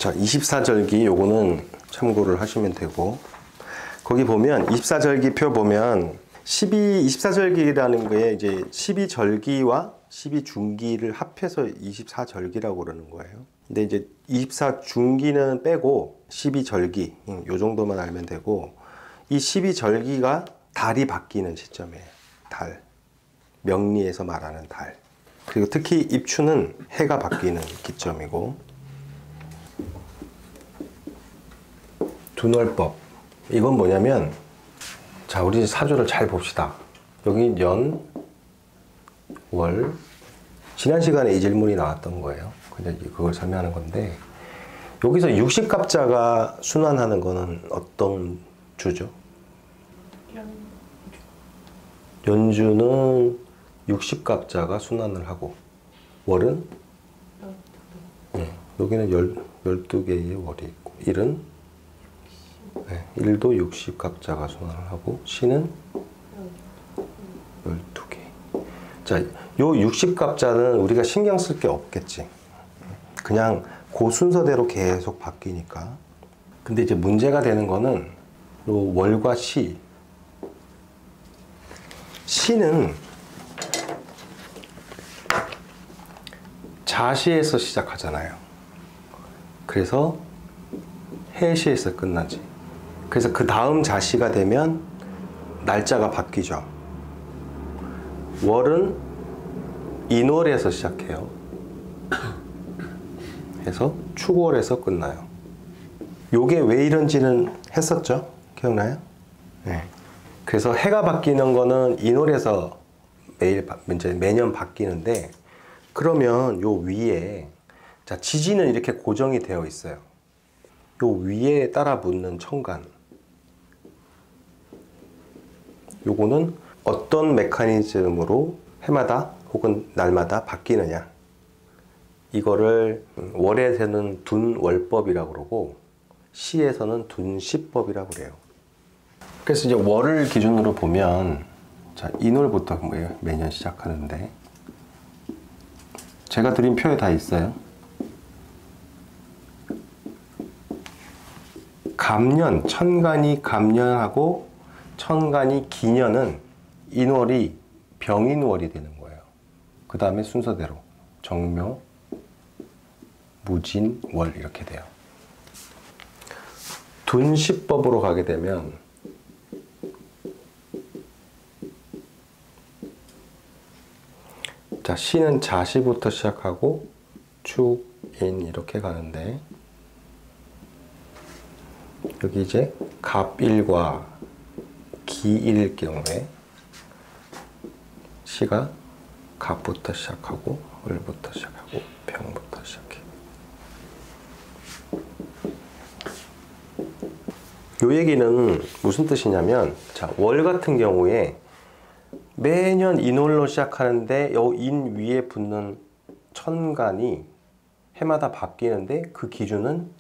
자, 24절기 요거는 참고를 하시면 되고, 거기 보면 24절기표 보면 24절기라는 거에 이제 12절기와 12중기를 합해서 24절기라고 그러는 거예요. 근데 이제 24중기는 빼고 12절기 요 정도만 알면 되고, 이 12절기가 달이 바뀌는 시점이에요. 달. 명리에서 말하는 달. 그리고 특히 입추는 해가 바뀌는 기점이고, 둔월법. 이건 뭐냐면, 자, 우리 사주를 잘 봅시다. 여기 연, 월. 지난 시간에 이 질문이 나왔던 거예요. 그냥 그걸 설명하는 건데, 여기서 60갑자가 순환하는 거는 어떤 주죠? 연주는 60갑자가 순환을 하고, 월은? 네, 여기는 12개의 월이 있고, 일은? 네, 일도 60갑자가 순환을 하고, 시는? 12개. 자, 요 60갑자는 우리가 신경 쓸 게 없겠지. 그냥 그 순서대로 계속 바뀌니까. 근데 이제 문제가 되는 거는 요 월과 시. 시는 자시에서 시작하잖아요. 그래서 해시에서 끝나지. 그래서 그 다음 자시가 되면 날짜가 바뀌죠. 월은 인월에서 시작해요. 해서 축월에서 끝나요. 요게 왜 이런지는 했었죠? 기억나요? 네. 그래서 해가 바뀌는 거는 인월에서 매년 바뀌는데, 그러면 요 위에, 자, 지지는 이렇게 고정이 되어 있어요. 요 위에 따라 붙는 천간. 요거는 어떤 메커니즘으로 해마다 혹은 날마다 바뀌느냐. 이거를 월에서는 둔월법이라고 그러고, 시에서는 둔시법이라고 그래요. 그래서 이제 월을 기준으로 보면, 자, 인월부터 매년 시작하는데, 제가 드린 표에 다 있어요. 갑년, 천간이 갑년하고 천간이 기년은 인월이 병인월이 되는 거예요. 그 다음에 순서대로 정묘, 무진, 월 이렇게 돼요. 둔시법으로 가게 되면 자, 시는 자시부터 시작하고 축, 인 이렇게 가는데, 여기 이제 갑일과 기일 경우에 시가 갑부터 시작하고 을부터 시작하고 병부터 시작해. 요 얘기는 무슨 뜻이냐면, 자, 월 같은 경우에 매년 인월로 시작하는데 요 인 위에 붙는 천간이 해마다 바뀌는데, 그 기준은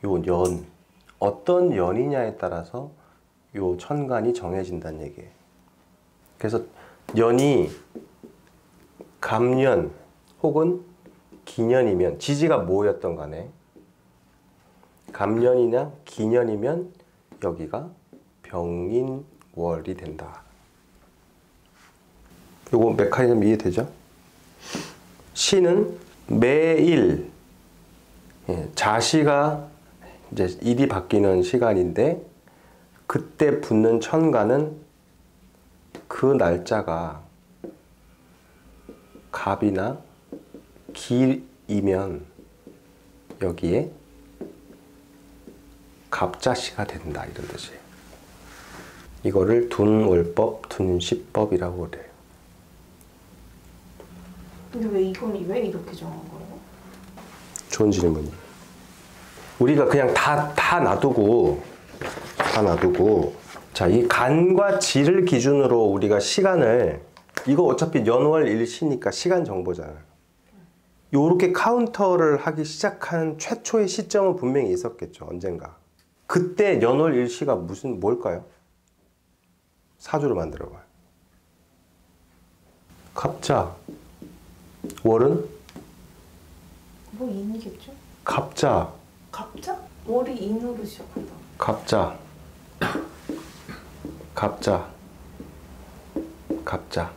요 연, 어떤 연이냐에 따라서 요 천간이 정해진다는 얘기예요. 그래서 연이 갑년 혹은 기년이면, 지지가 뭐였던 간에 갑년이냐 기년이면 여기가 병인월이 된다. 요거 메커니즘 이해되죠? 시는 매일, 자시가 이제 일이 바뀌는 시간인데, 그때 붙는 천간은 그 날짜가 갑이나 기이면 여기에 갑자시가 된다, 이런 뜻이에요. 이거를 둔월법, 둔시법이라고 그래요. 근데 왜 이렇게 정한 거예요? 좋은 질문이에요. 우리가 그냥 다 놔두고, 자, 이 간과 지를 기준으로 우리가 시간을, 이거 어차피 연월 일시니까 시간 정보잖아요. 요렇게 카운터를 하기 시작한 최초의 시점은 분명히 있었겠죠, 언젠가. 그때 연월 일시가 뭘까요? 사주를 만들어봐요. 갑자. 월은? 뭐 인이겠죠? 갑자. 갑자? 월이 인으로 시작한다. 갑자. 갑자. 갑자.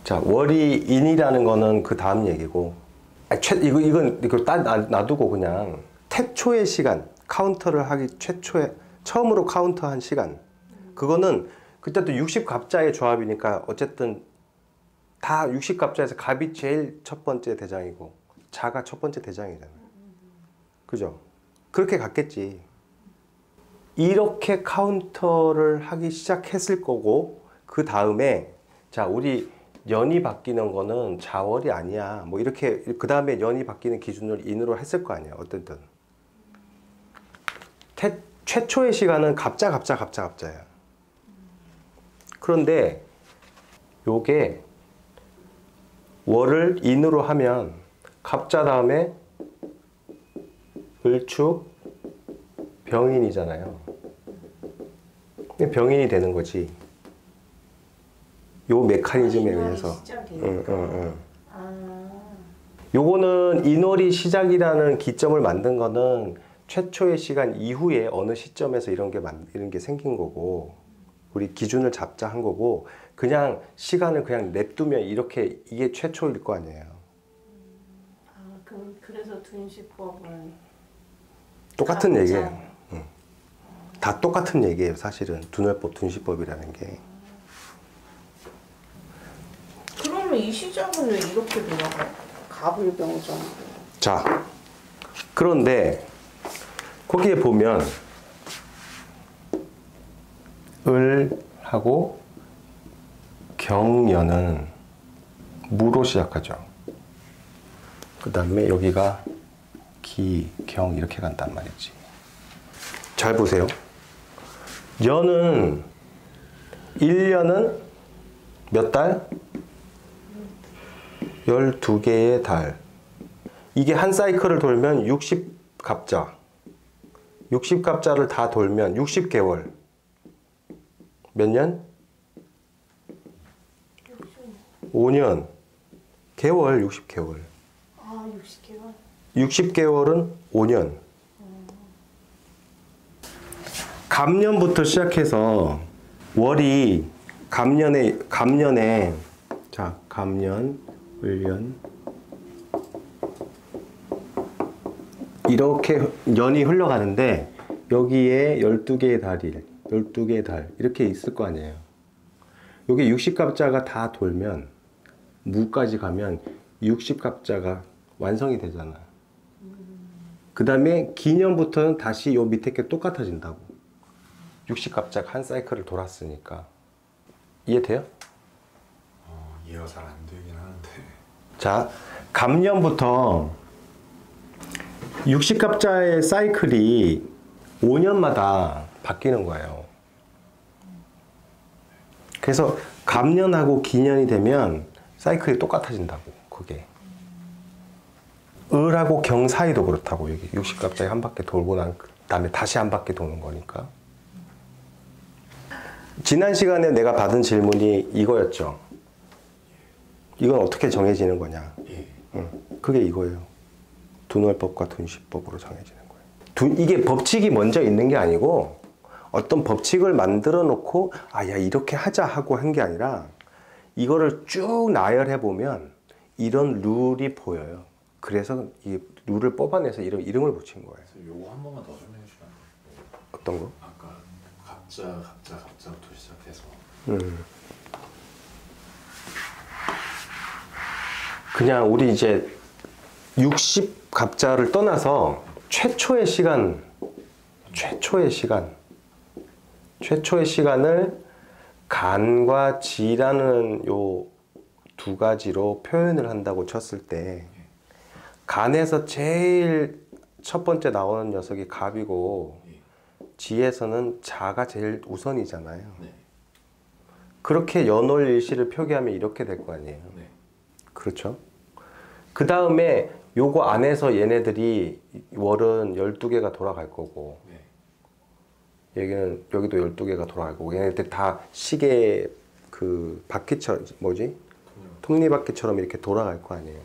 자, 월이 인이라는 거는 그 다음 얘기고. 이건 놔두고 그냥 태초의 시간, 카운터를 하기 최초에 처음으로 카운터한 시간. 그거는 그때도 60갑자의 조합이니까 어쨌든 다 60갑자에서 갑이 제일 첫 번째 대장이고 자가 첫 번째 대장이잖아. 그죠? 그렇게 갔겠지. 이렇게 카운터를 하기 시작했을 거고, 그 다음에 자, 우리 년이 바뀌는 거는 자월이 아니야. 뭐 이렇게 그 다음에 년이 바뀌는 기준을 인으로 했을 거 아니야. 어쨌든 최초의 시간은 갑자야. 그런데 요게 월을 인으로 하면 갑자 다음에 을축 병인이잖아요. 병인이 되는 거지. 요 메커니즘에 의해서. 요거는 인월이 시작이라는 기점을 만든 거는 최초의 시간 이후에 어느 시점에서 이런 게 생긴 거고, 우리 기준을 잡자 한 거고, 그냥 시간을 그냥 냅두면 이게 최초일 거 아니에요. 그래서 둔시법은 똑같은 얘기예요. 다 똑같은 얘기예요. 사실은 둔월법, 둔시법이라는 게. 그러면 이 시작은 왜 이렇게 돌아가요? 갑을병정. 자, 그런데 거기에 보면 을하고 경년은 무로 시작하죠. 그 다음에 여기가 기, 경 이렇게 간단 말이지. 잘 보세요. 년은 1년은 몇 달? 12개의 달. 이게 한 사이클을 돌면 60갑자. 60갑자를 다 돌면 60개월. 몇 년? 5년. 개월 60개월. 60개월? 60개월은 5년. 갑년부터 시작해서 월이 갑년에 자, 갑년, 을년 이렇게 년이 흘러가는데 여기에 12개의 달이 12개의 달 이렇게 있을 거 아니에요. 여기 60갑자가 다 돌면 무까지 가면 60갑자가 완성이 되잖아. 그 다음에 기년부터는 다시 요 밑에 게 똑같아진다고. 60갑자가 한 사이클을 돌았으니까. 이해돼요? 이해가 잘 안 되긴 하는데. 자, 갑년부터 60갑자의 사이클이 5년마다 바뀌는 거예요. 그래서 갑년하고 기년이 되면 사이클이 똑같아진다고, 그게. 을하고 경 사이도 그렇다고, 여기 60갑자에 한 바퀴 돌고 난 다음에 다시 한 바퀴 도는 거니까. 지난 시간에 내가 받은 질문이 이거였죠. 이건 어떻게 정해지는 거냐. 그게 이거예요. 둔월법과 둔시법으로 정해지는 거예요. 이게 법칙이 먼저 있는 게 아니고 어떤 법칙을 만들어 놓고 야 이렇게 하자 하고 한 게 아니라 이거를 쭉 나열해 보면 이런 룰이 보여요. 그래서 이 룰을 뽑아내서 이름을 붙인 거예요. 요거 한 번만 더 설명해 주시면 안 돼요? 어떤 거? 아까 갑자부터 시작해서 그냥 우리 이제 60갑자를 떠나서 최초의 시간을 간과 지라는 요 두 가지로 표현을 한다고 쳤을 때 간에서 제일 첫 번째 나오는 녀석이 갑이고 지에서는 자가 제일 우선이잖아요. 네. 그렇게 연월일시를 표기하면 이렇게 될 거 아니에요. 네. 그렇죠? 그 다음에 요거 안에서 얘네들이 월은 12개가 돌아갈 거고 네. 여기도 12개가 돌아갈 거고 얘네들 다 시계 그 바퀴처럼 톱니바퀴처럼 이렇게 돌아갈 거 아니에요.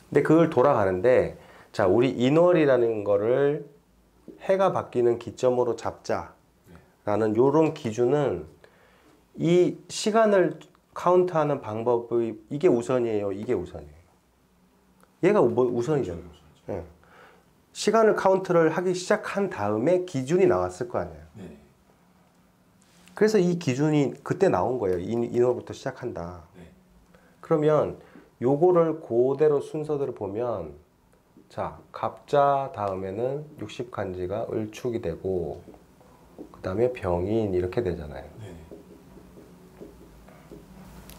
근데 그걸 돌아가는데 자, 우리 인월이라는 거를 해가 바뀌는 기점으로 잡자라는 요런 기준은 이 시간을 카운트하는 방법이 이게 우선이에요, 이게 우선이에요. 얘가 우선이잖아요. 예. 시간을 카운트를 하기 시작한 다음에 기준이 나왔을 거 아니에요. 네. 그래서 이 기준이 그때 나온 거예요. 인월부터 시작한다. 네. 그러면 요거를 그대로 순서대로 보면, 자, 갑자 다음에는 60간지가 을축이 되고, 그 다음에 병인 이렇게 되잖아요. 네.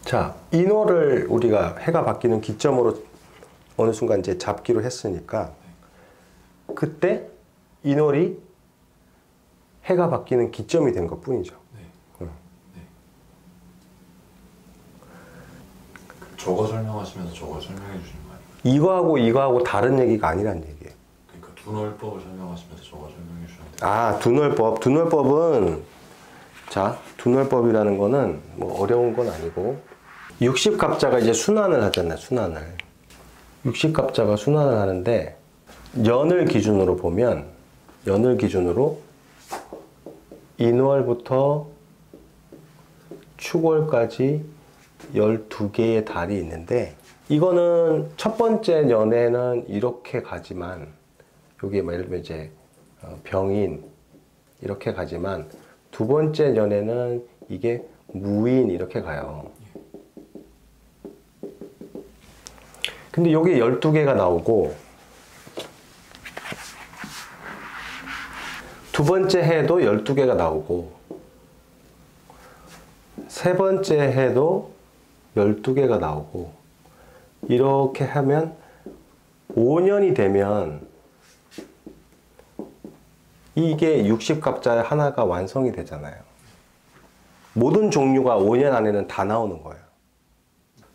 자, 인월을 우리가 해가 바뀌는 기점으로 어느 순간 이제 잡기로 했으니까, 그때 인월이 해가 바뀌는 기점이 된 것 뿐이죠. 네. 응. 네. 저거 설명하시면서 저거 설명해 주시는 거 아니에요? 이거하고 다른 얘기가 아니란 얘기예요. 그러니까 두널법을 설명하시면서 저거 설명해 주셨는데. 아, 두널법. 두널법은, 자, 두널법이라는 거는 뭐 어려운 건 아니고, 60갑자가 이제 순환을 하잖아요, 순환을. 60갑자가 순환을 하는데, 연을 기준으로 보면, 연을 기준으로 인월부터 축월까지 12개의 달이 있는데, 이거는 첫 번째 년에는 이렇게 가지만, 여기 예를 들면 이제 병인 이렇게 가지만, 두 번째 년에는 이게 무인 이렇게 가요. 근데 여기 12개가 나오고, 두 번째 해도 12개가 나오고, 세 번째 해도 12개가 나오고, 이렇게 하면 5년이 되면 이게 60갑자의 하나가 완성이 되잖아요. 모든 종류가 5년 안에는 다 나오는 거예요.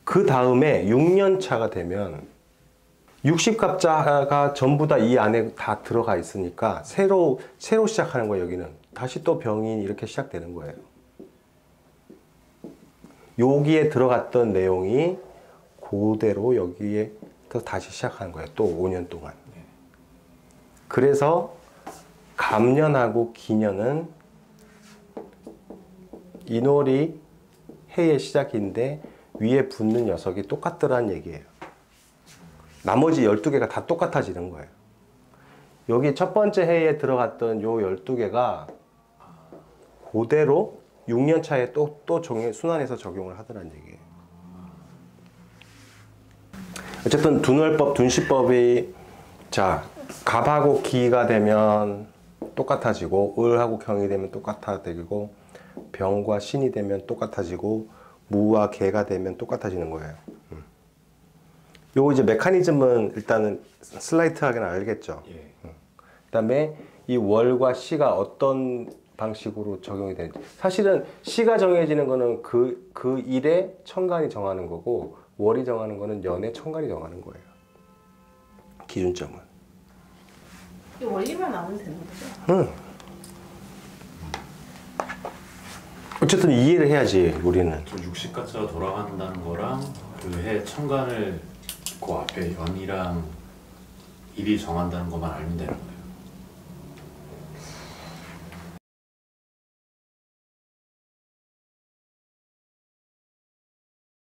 그 다음에 6년 차가 되면 60갑자가 전부 다 이 안에 다 들어가 있으니까 새로 시작하는 거예요, 여기는. 다시 또 병인 이렇게 시작되는 거예요. 여기에 들어갔던 내용이 그대로 여기에 다시 시작하는 거예요. 또 5년 동안. 그래서 갑년하고 기년은 인월이 해의 시작인데 위에 붙는 녀석이 똑같더라는 얘기예요. 나머지 12개가 다 똑같아지는 거예요. 여기 첫 번째 해에 들어갔던 요 12개가 그대로 6년 차에 또 순환해서 적용을 하더라는 얘기예요. 어쨌든 두널법, 둔시법이, 자, 갑하고 기가 되면 똑같아지고, 을하고 경이 되면 똑같아지고, 병과 신이 되면 똑같아지고, 무와 개가 되면 똑같아지는 거예요. 요거 이제 메커니즘은 일단은 슬라이트하게는 알겠죠. 예. 그다음에 이 월과 시가 어떤 방식으로 적용이 되는지. 사실은 시가 정해지는 거는 그 일에 천간이 정하는 거고, 월이 정하는 거는 연의 천간이 정하는 거예요. 기준점은. 이 원리만 알면 되는 거죠? 응. 어쨌든 이해를 해야지, 우리는. 저 60가짜로 돌아간다는 거랑 그 해 천간을 그 앞에 연이랑 일이 정한다는 것만 알면 되는 거예요.